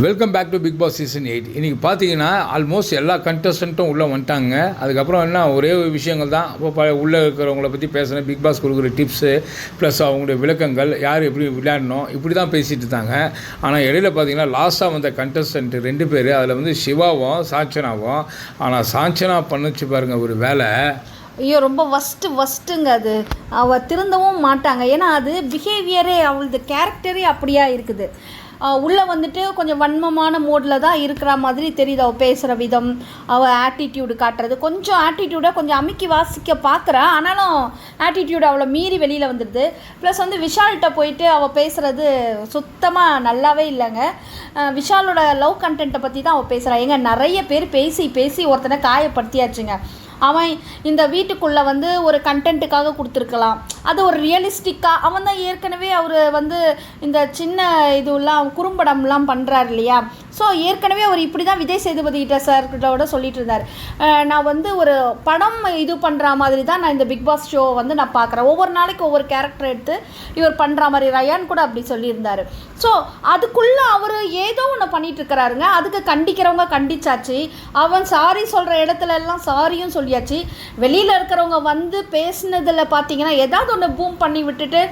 Welcome back to Bigg Boss season 8. இன்றைக்கி பார்த்தீங்கன்னா almost எல்லா கண்டஸ்டண்ட்டும் உள்ளே வந்துட்டாங்க. அதுக்கப்புறம் என்ன ஒரே ஒரு விஷயங்கள் தான். அப்போ உள்ளே இருக்கிறவங்கள பற்றி பேசுகிறேன், பிக் பாஸ் கொடுக்குற டிப்ஸு ப்ளஸ் அவங்களுடைய விளக்கங்கள், யார் எப்படி விளையாடணும், இப்படி தான் பேசிகிட்டு இருந்தாங்க. ஆனால் இடையில பார்த்தீங்கன்னா லாஸ்ட்டாக வந்த கண்டஸ்டன்ட் 2 பேர், அதில் வந்து சிவாவும் சாஞ்சனாவும். ஆனால் சாஞ்சனா பண்ணுச்சு பாருங்கள் ஒரு வேலை. ஐயோ, ரொம்ப ஃபஸ்ட்டுங்க. அது அவள் திருந்தவும் மாட்டாங்க. ஏன்னா அது பிஹேவியரே, அவளது கேரக்டரே அப்படியா இருக்குது. உள்ளே வந்துட்டு கொஞ்சம் வன்மமான மோடில் தான் இருக்கிற மாதிரி தெரியுது. அவள் பேசுகிற விதம், அவள் ஆட்டிடியூடு காட்டுறது, கொஞ்சம் ஆட்டிடியூடை கொஞ்சம் அமுக்கி வாசிக்க பார்க்குறா. ஆனாலும் ஆட்டிடியூடு அவளை மீறி வெளியில் வந்துடுது. ப்ளஸ் வந்து விஷால்கிட்ட போயிட்டு அவள் பேசுகிறது சுத்தமாக நல்லாவே இல்லைங்க. விஷாலோட லவ் கண்டென்ட்டை பற்றி தான் அவள் பேசுகிறா. ஏங்க நிறைய பேர் பேசி ஒருத்தனை காயப்படுத்தியாச்சுங்க. அவன் இந்த வீட்டுக்குள்ளே வந்து ஒரு கண்டென்ட்டுக்காக கொடுத்துருக்கலாம். அது ஒரு ரியலிஸ்டிக்காக அவன் தான் ஏற்கனவே அவர் வந்து இந்த சின்ன இதுலாம் குறும்படம்லாம் பண்ணுறாரு இல்லையா. ஸோ ஏற்கனவே அவர் இப்படி தான் விஜய் சேதுபதிகிட்ட சார்கிட்ட சொல்லிட்டு இருந்தார். நான் வந்து ஒரு படம் இது பண்ணுற மாதிரி தான் நான் இந்த பிக் பாஸ் ஷோ வந்து நான் பார்க்குறேன். ஒவ்வொரு நாளைக்கு ஒவ்வொரு கேரக்டர் எடுத்து இவர் பண்ணுற மாதிரி. ரயான் கூட அப்படி சொல்லியிருந்தார். ஸோ அதுக்குள்ளே அவர் ஏதோ ஒன்று பண்ணிகிட்ருக்கிறாருங்க. அதுக்கு கண்டிக்கிறவங்க கண்டிச்சாச்சு. அவன் சாரி சொல்கிற இடத்துல எல்லாம் சாரியும் சொல்லியாச்சு. வெளியில் இருக்கிறவங்க வந்து பேசினதில் பார்த்தீங்கன்னா ஏதாவது ஒன்று பூம் பண்ணி விட்டுட்டு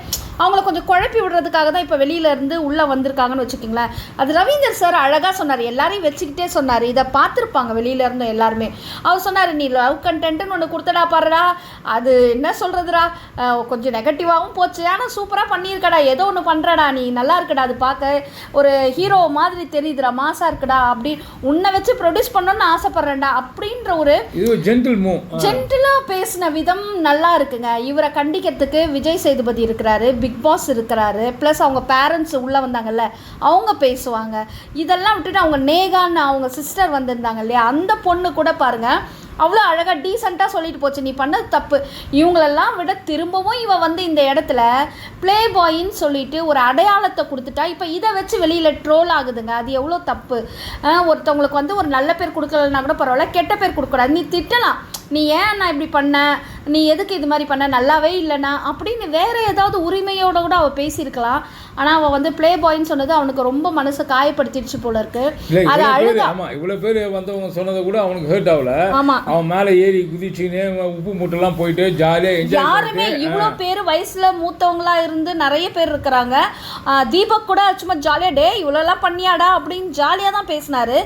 அவங்கள கொஞ்சம் குழப்பி விடுறதுக்காக தான் இப்போ வெளியிலேருந்து உள்ளே வந்திருக்காங்கன்னு வச்சுக்கிங்களேன். அது ரவீந்தர் சார் அழகாக சொன்னார். எல்லாரையும் வச்சுக்கிட்டே சொன்னார். இதை பார்த்துருப்பாங்க வெளியிலேருந்து எல்லாருமே. அவர் சொன்னார், நீ லவ் கண்டென்ட்டுன்னு ஒன்று கொடுத்தடா பாருடா, அது என்ன சொல்கிறதுடா, கொஞ்சம் நெகட்டிவாகவும் போச்சு, ஆனால் சூப்பராக பண்ணியிருக்கடா, ஏதோ ஒன்று பண்ணுறடா, நீ நல்லா இருக்குடா, அது பார்க்க ஒரு ஹீரோ மாதிரி தெரியுதுடா, மாசாக இருக்குடா, அப்படி உன்னை வச்சு ப்ரொடியூஸ் பண்ணணும்னு ஆசைப்பட்றேன்டா அப்படின்ற ஒரு ஜென்டிலாக பேசின விதம் நல்லா இருக்குங்க. இவரை கண்டிக்கிறதுக்கு விஜய் சேதுபதி இருக்கிறாரு, பிக் பாஸ் இருக்கிறாரு, ப்ளஸ் அவங்க பேரண்ட்ஸ் உள்ளே வந்தாங்கல்ல அவங்க பேசுவாங்க. இதெல்லாம் விட்டுட்டு அவங்க நேகான்னு அவங்க சிஸ்டர் வந்திருந்தாங்க இல்லையா, அந்த பொண்ணு கூட பாருங்கள் அவ்வளோ அழகாக டீசெண்டாக சொல்லிட்டு போச்சு, நீ பண்ணது தப்பு. இவங்களெல்லாம் விட திரும்பவும் இவ வந்து இந்த இடத்துல ப்ளே பாயின்னு சொல்லிட்டு ஒரு அடையாளத்தை கொடுத்துட்டா. இப்போ இதை வச்சு வெளியில் ட்ரோல் ஆகுதுங்க. அது எவ்வளோ தப்பு. ஒருத்தவங்களுக்கு வந்து ஒரு நல்ல பேர் கொடுக்கலன்னா கூட பரவாயில்ல, கெட்ட பேர் கொடுக்கக்கூடாது. நீ திட்டலாம், நீ ஏன் நான் இப்படி பண்ண, நீ எதுக்கு இது மாதிரி பண்ண, நல்லாவே இல்லைனா அப்படின்னு வேறு ஏதாவது உரிமையோடு கூட அவள் பேசியிருக்கலாம். ஆனால் அவள் வந்து ப்ளே பாயின்னு சொன்னது அவனுக்கு ரொம்ப மனசை காயப்படுத்திடுச்சு போல இருக்கு. அது அழுது. ஆமாம், இவ்வளோ பேர் வந்தவங்க சொன்னதை கூட அவனுக்கு ஹர்ட் ஆகல. ஆமாம், அவன் மேலே ஏறி குதிச்சுன்னு உப்பு மூட்டெல்லாம் போயிட்டு ஜாலியாக என்ஜாய். யாருமே இவ்வளோ பேர் வயசில் மூத்தவங்களா இருந்து நிறைய பேர் இருக்கிறாங்க. தீபக் கூட சும்மா ஜாலியாக டே இவ்வளோலாம் பண்ணியாடா அப்படின்னு ஜாலியாக தான் பேசினார்.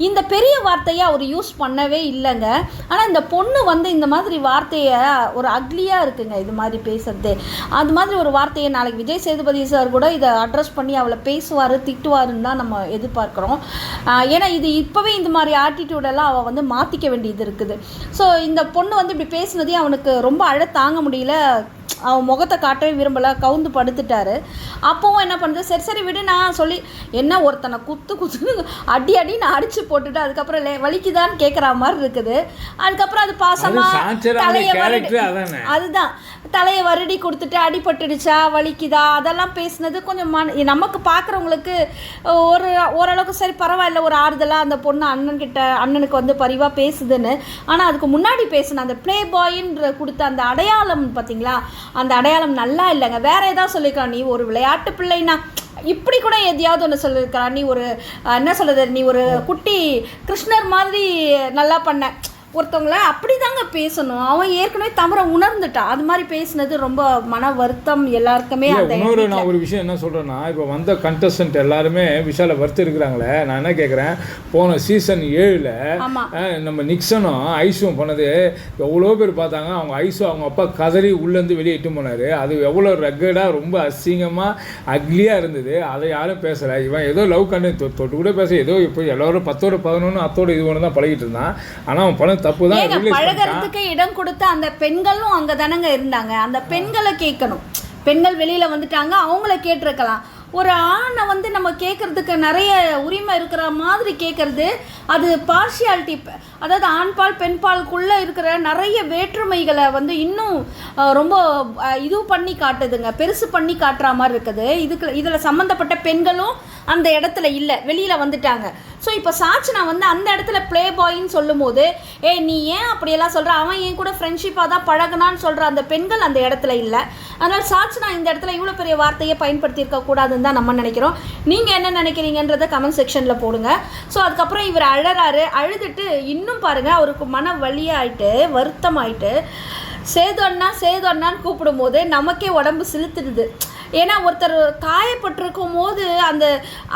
இந்த பெரிய வார்த்தையை அவர் யூஸ் பண்ணவே இல்லைங்க. ஆனால் இந்த பொண்ணு வந்து இந்த மாதிரி வார்த்தையை ஒரு அக்லியாக இருக்குங்க, இது மாதிரி பேசுறது. அது மாதிரி ஒரு வார்த்தையை நாளைக்கு விஜய் சேதுபதி சார் கூட இதை அட்ரஸ் பண்ணி அவளை பேசுவார், திட்டுவாருன்னு தான் நம்ம எதிர்பார்க்குறோம். ஏன்னா இது இப்போவே இந்த மாதிரி ஆட்டிடியூடெல்லாம் அவள் வந்து மாற்றிக்க வேண்டியது இருக்குது. ஸோ இந்த பொண்ணு வந்து இப்படி பேசுனதே அவனுக்கு ரொம்ப அழ தாங்க முடியல. அவன் முகத்தை காட்டவே விரும்பலை, கவுந்து படுத்துட்டாரு. அப்போவும் என்ன பண்ணுறது, சரி விடு நான் சொல்லி என்ன ஒருத்தனை குத்து அடி நான் அடித்து போட்டுட்டு அதுக்கப்புறம் வலிக்குதான்னு கேட்குற மாதிரி இருக்குது. அதுக்கப்புறம் அது பாசமாக தலையை வருடி கொடுத்துட்டு அடிபட்டுடுச்சா வலிக்குதா அதெல்லாம் பேசுனது கொஞ்சம் நமக்கு பார்க்குறவங்களுக்கு ஓரளவுக்கு சரி பரவாயில்ல, ஒரு ஆறுதலாக அந்த பொண்ணு அண்ணனுக்கு வந்து பரிவாக பேசுதுன்னு. ஆனால் அதுக்கு முன்னாடி பேசின அந்த ப்ளே பாயின்னு கொடுத்த அந்த அடையாளம் பார்த்தீங்களா, அந்த அடையாளம் நல்லா இல்லைங்க. வேறு ஏதாவது சொல்லியிருக்கான், நீ ஒரு விளையாட்டு பிள்ளைனா இப்படி கூட எதையாவது ஒன்று சொல்லியிருக்கிறான், நீ ஒரு என்ன சொல்கிறது, நீ ஒரு குட்டி கிருஷ்ணர் மாதிரி நல்லா பண்ண ஒருத்தவங்கள அப்படி தாங்க பேசணும். அவன் ஏற்கனவே தவற உணர்ந்துட்டான். அது மாதிரி பேசினது ரொம்ப மன வருத்தம் எல்லாருக்குமே. நான் ஒரு விஷயம் என்ன சொல்கிறேன்னா, இப்போ வந்த கண்டஸ்டன்ட் எல்லாருமே விஷால வருத்தம் இருக்கிறாங்களே. நான் என்ன கேட்குறேன், போன சீசன் 7 நம்ம நிக்சனும் ஐஸும் பண்ணது எவ்வளோ பேர் பார்த்தாங்க. அவங்க ஐஸும் அவங்க அப்பா கதறி உள்ளேருந்து வெளியே இட்டு போனார். அது எவ்வளோ ரக்கடாக ரொம்ப அசிங்கமாக அக்லியாக இருந்தது. அதை யாரும் பேசலை. இவன் ஏதோ லவ் கண்டென்ட் தொட்டு கூட பேச ஏதோ இப்போ எல்லோரும் 10 11 அத்தோடு இது ஒன்று தான் பழகிட்டு இருந்தான். ஆனால் அவன் பணம் பழகிறதுக்கு இடம் கொடுத்த அந்த பெண்களும் அங்க தானங்க இருந்தாங்க. அந்த பெண்களை கேட்கணும். பெண்கள் வெளியில வந்துட்டாங்க, அவங்கள கேட்டிருக்கலாம். ஒரு ஆணை வந்து நம்ம கேட்குறதுக்கு நிறைய உரிமை இருக்கிற மாதிரி கேட்குறது அது பார்ஷியாலிட்டி. அதாவது ஆண்பால் பெண்பாலுக்குள்ளே இருக்கிற நிறைய வேற்றுமைகளை வந்து இன்னும் ரொம்ப இது பண்ணி காட்டுதுங்க, பெருசு பண்ணி காட்டுற மாதிரி இருக்குது. இதில் சம்மந்தப்பட்ட பெண்களும் அந்த இடத்துல இல்லை, வெளியில் வந்துட்டாங்க. ஸோ இப்போ சாச்சனா வந்து அந்த இடத்துல ப்ளே பாயின்னு சொல்லும் போது நீ ஏன் அப்படியெல்லாம் சொல்கிற, அவன் என் கூட ஃப்ரெண்ட்ஷிப்பாக தான் பழகினான்னு சொல்கிற அந்த பெண்கள் அந்த இடத்துல இல்லை. அதனால் சாச்சனா இந்த இடத்துல இவ்வளோ பெரிய வார்த்தையை பயன்படுத்தியிருக்க கூடாதுன்னு தான் நம்ம நினைக்கிறோம். நீங்கள் என்ன நினைக்கிறீங்கன்றதை கமெண்ட் செக்ஷனில் போடுங்க. ஸோ அதுக்கப்புறம் இவர் அழறாரு. அழுதுட்டு இன்னும் பாருங்கள் அவருக்கு மன வலியாயிட்டு வருத்தமாயிட்டு சேது அண்ணான்னு கூப்பிடும்போது நமக்கே உடம்பு சிலுத்துடுது. ஏன்னா ஒருத்தர் காயப்பட்டிருக்கும் போது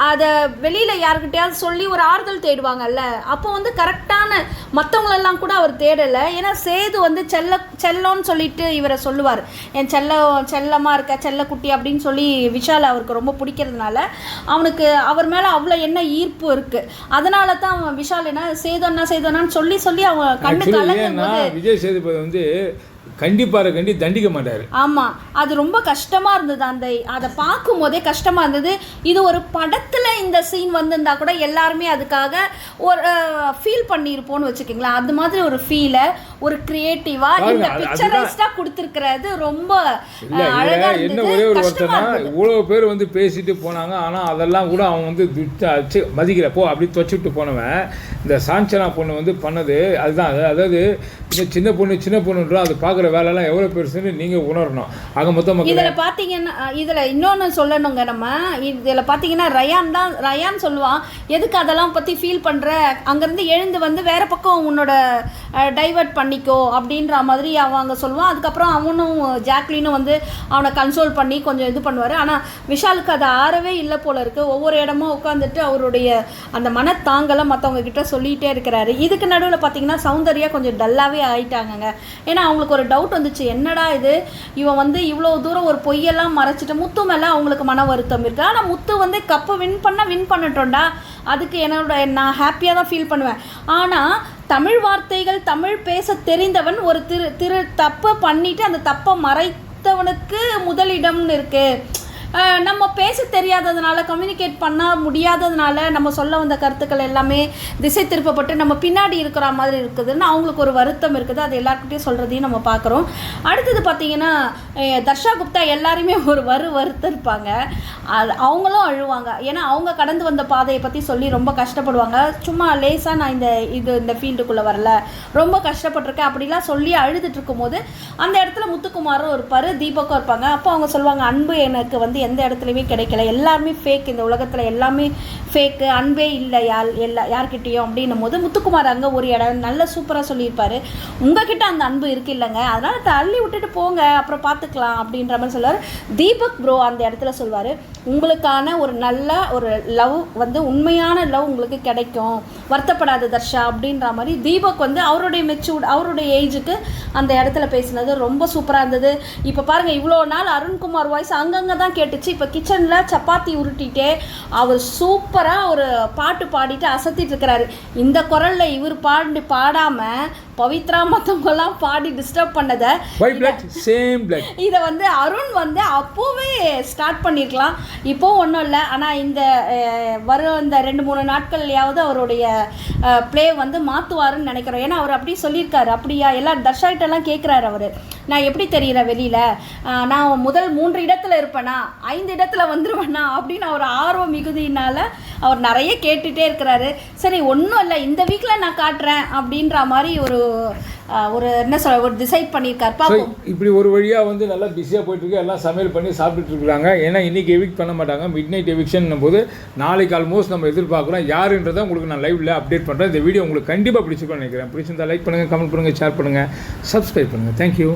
அதை வெளியில் யாருக்கிட்டையாவது சொல்லி ஒரு ஆறுதல் தேடுவாங்கல்ல, அப்போ வந்து கரெக்டான மற்றவங்களெல்லாம் கூட அவர் தேடலை. ஏன்னா சேது வந்து செல்லோன்னு சொல்லிட்டு இவரை சொல்லுவார், என் செல்லமாக இருக்க செல்லக்குட்டி அப்படின்னு சொல்லி விஷால் அவருக்கு ரொம்ப பிடிக்கிறதுனால அவனுக்கு அவர் மேலே அவ்வளோ என்ன ஈர்ப்பு இருக்குது. அதனால தான் அவன் விஷால் என்ன சேதுன்னான்னு சொல்லி அவன் கண்ணு கலங்கும் போது விஜய் சேதுபதி வந்து கண்டிப்பாக தண்டிக்க மாட்டார். ஆமாம், அது ரொம்ப கஷ்டமாக இருந்தது. அதை பார்க்கும் போதே கஷ்டமாக இருந்தது. இது ஒரு படத்தில் இந்த சீன் வந்திருந்தா கூட எல்லாருமே அதுக்காக ஒரு ஃபீல் பண்ணியிருப்போன்னு வச்சுக்கிங்களேன். அது மாதிரி ஒரு ஃபீலை ஒரு க்ரியேட்டிவாக இந்த பிக்சரைஸ்டாக கொடுத்துருக்கிறது ரொம்ப அழகாக இருந்தது. என்ன ஒரே ஒரு வருத்தம்னா இவ்வளோ பேர் வந்து பேசிட்டு போனாங்க, ஆனால் அதெல்லாம் கூட அவன் வந்து மதிக்கல போ அப்படி துவச்சிட்டு போனவன். இந்த சாஞ்சனா பொண்ணு வந்து பண்ணது அதுதான். அதாவது இந்த சின்ன பொண்ணுன்றோம், அது பார்க்குற வேலைலாம் எவ்வளோ பெருசுன்னு நீங்கள் உணரணும். ஆக மொத்தம் இதில் பார்த்தீங்கன்னா இதில் இன்னொன்று சொல்லணுங்க. நம்ம இதில் பார்த்தீங்கன்னா ரயான் சொல்லுவான், எதுக்கு அதெல்லாம் பற்றி ஃபீல் பண்ணுற, அங்கேருந்து எழுந்து வந்து வேறு பக்கம் உன்னோட டைவர்ட் பண்ணிக்கோ அப்படின்ற மாதிரி அவன் அங்கே சொல்லுவான். அதுக்கப்புறம் அவனும் ஜாக்லினும் வந்து அவனை கன்சோல் பண்ணி கொஞ்சம் இது பண்ணுவார். ஆனால் விஷாலுக்கு அது ஆறவே இல்லை போல இருக்குது. ஒவ்வொரு இடமும் உட்காந்துட்டு அவருடைய அந்த மனத்தாங்கலை மற்றவங்க கிட்ட சொல்லிகிட்டே இருக்கிறாரு. இதுக்கு நடுவில் பார்த்தீங்கன்னா சௌந்தர்யா கொஞ்சம் டல்லாகவே ஆகிட்டாங்கங்க. ஏன்னா அவங்களுக்கு ஒரு டவுட் வந்துச்சு, என்னடா இது இவன் வந்து இவ்வளோ தூரம் ஒரு பொய்யெல்லாம் மறைச்சிட்டு முத்து மேலே அவங்களுக்கு மன வருத்தம் இருக்குது. ஆனால் முத்து வந்து கப்பை வின் பண்ணட்டோண்டா, அதுக்கு நான் ஹாப்பியாக தான் ஃபீல் பண்ணுவேன். ஆனால் தமிழ் வார்த்தைகள் தமிழ் பேச தெரிந்தவன் ஒரு தப்பை பண்ணிட்டு அந்த தப்பை மறைத்தவனுக்கு முதலிடம்னு இருக்குது. நம்ம பேச தெரியாததுனால கம்யூனிகேட் பண்ண முடியாததுனால நம்ம சொல்ல வந்த கருத்துக்கள் எல்லாமே திசை திருப்பப்பட்டு நம்ம பின்னாடி இருக்கிற மாதிரி இருக்குதுன்னு அவங்களுக்கு ஒரு வருத்தம் இருக்குது. அது எல்லாருக்கிட்டையும் சொல்கிறதையும் நம்ம பார்க்குறோம். அடுத்தது பார்த்திங்கன்னா தர்ஷா குப்தா எல்லாருமே ஒரு வருத்தம் இருப்பாங்க. அவங்களும் அழுவாங்க. ஏன்னா அவங்க கடந்து வந்த பாதையை பற்றி சொல்லி ரொம்ப கஷ்டப்படுவாங்க. சும்மா லேசாக நான் இந்த ஃபீல்டுக்குள்ளே வரல, ரொம்ப கஷ்டப்பட்டிருக்கேன் அப்படிலாம் சொல்லி அழுதுட்டு இருக்கும்போது அந்த இடத்துல முத்துக்குமாரும் இருப்பார், தீபக்கும் இருப்பாங்க. அப்போ அவங்க சொல்லுவாங்க, அன்பு எனக்கு வந்து எந்த இடத்துலையுமே கிடைக்கல, எல்லாருமே ஃபேக், இந்த உலகத்தில் எல்லாமே ஃபேக்கு, அன்பே இல்லை யார்கிட்டையும் அப்படின்னும் போது முத்துக்குமார் அங்கே ஒரு இடம் நல்ல சூப்பராக சொல்லியிருப்பார், உங்ககிட்ட அந்த அன்பு இருக்கு இல்லைங்க, அதனால் தள்ளி விட்டுட்டு போங்க அப்புறம் பார்த்துக்கலாம் அப்படின்ற மாதிரி சொல்லுவார். தீபக் ப்ரோ அந்த இடத்துல சொல்வார், உங்களுக்கான ஒரு நல்ல ஒரு லவ் வந்து உண்மையான லவ் உங்களுக்கு கிடைக்கும், வருத்தப்படாத தர்ஷா அப்படின்ற மாதிரி தீபக் வந்து அவருடைய மெச்சூர்ட் அவருடைய ஏஜுக்கு அந்த இடத்துல பேசினது ரொம்ப சூப்பராக இருந்தது. இப்போ பாருங்கள், இவ்வளோ நாள் அருண்குமார் வாய்ஸ் அங்கங்கே தான் கேட்டுச்சு. இப்போ கிச்சனில் சப்பாத்தி உருட்டிகிட்டே அவர் சூப்பராக ஒரு பாட்டு பாடிட்டு அசத்திட்டு இருக்கிறாரு. இந்த குரலில் இவர் பாடாமல் பவித்ரா மற்றவங்கெல்லாம் பாடி டிஸ்டர்ப் பண்ணதை இதை வந்து அருண் வந்து அப்போவே ஸ்டார்ட் பண்ணியிருக்கலாம். இப்போது ஒன்றும் இல்லை. ஆனால் இந்த வரும் இந்த 2-3 நாட்கள்லையாவது அவருடைய ப்ளே வந்து மாற்றுவாருன்னு நினைக்கிறோம். ஏன்னா அவர் அப்படி சொல்லியிருக்காரு. அப்படியா எல்லாம் தர்ஷாகிட்டெல்லாம் கேட்குறாரு அவர், நான் எப்படி தெரிகிறேன் வெளியில், நான் முதல் 3 இடத்துல இருப்பேனா 5 இடத்துல வந்துடுவேண்ணா அப்படின்னு அவர் ஆர்வம் மிகுதியினால் அவர் நிறைய கேட்டுகிட்டே இருக்கிறாரு. சரி ஒன்றும் இல்லை, இந்த வீக்கில் நான் காட்டுறேன் அப்படின்ற மாதிரி ஒரு என்ன சொல்ல ஒரு டிசைட் பண்ணியிருக்காரு. பார்ப்போம். இப்படி ஒரு வழியாக வந்து நல்லா பிஸியாக போயிட்டுருக்கு, எல்லாம் சமையல் பண்ணி சாப்பிட்டுட்டு இருக்கிறாங்க. ஏன்னா இன்றைக்கி எவிக்ட் பண்ண மாட்டாங்க, மிட் நைட் எவிக்ஷன் போது நாளைக்கு ஆல்மோஸ்ட் நம்ம எதிர்பார்க்குறோம். யாருன்றதை உங்களுக்கு நான் லைவில் அப்டேட் பண்ணுறேன். இந்த வீடியோ உங்களுக்கு கண்டிப்பாக பிடிச்சிருக்கும்னு நினைக்கிறேன். பிடிச்சிருந்தா லைக் பண்ணுங்கள், கமெண்ட் பண்ணுங்கள், ஷேர் பண்ணுங்கள், சப்ஸ்கிரைப் பண்ணுங்கள். தேங்க்யூ.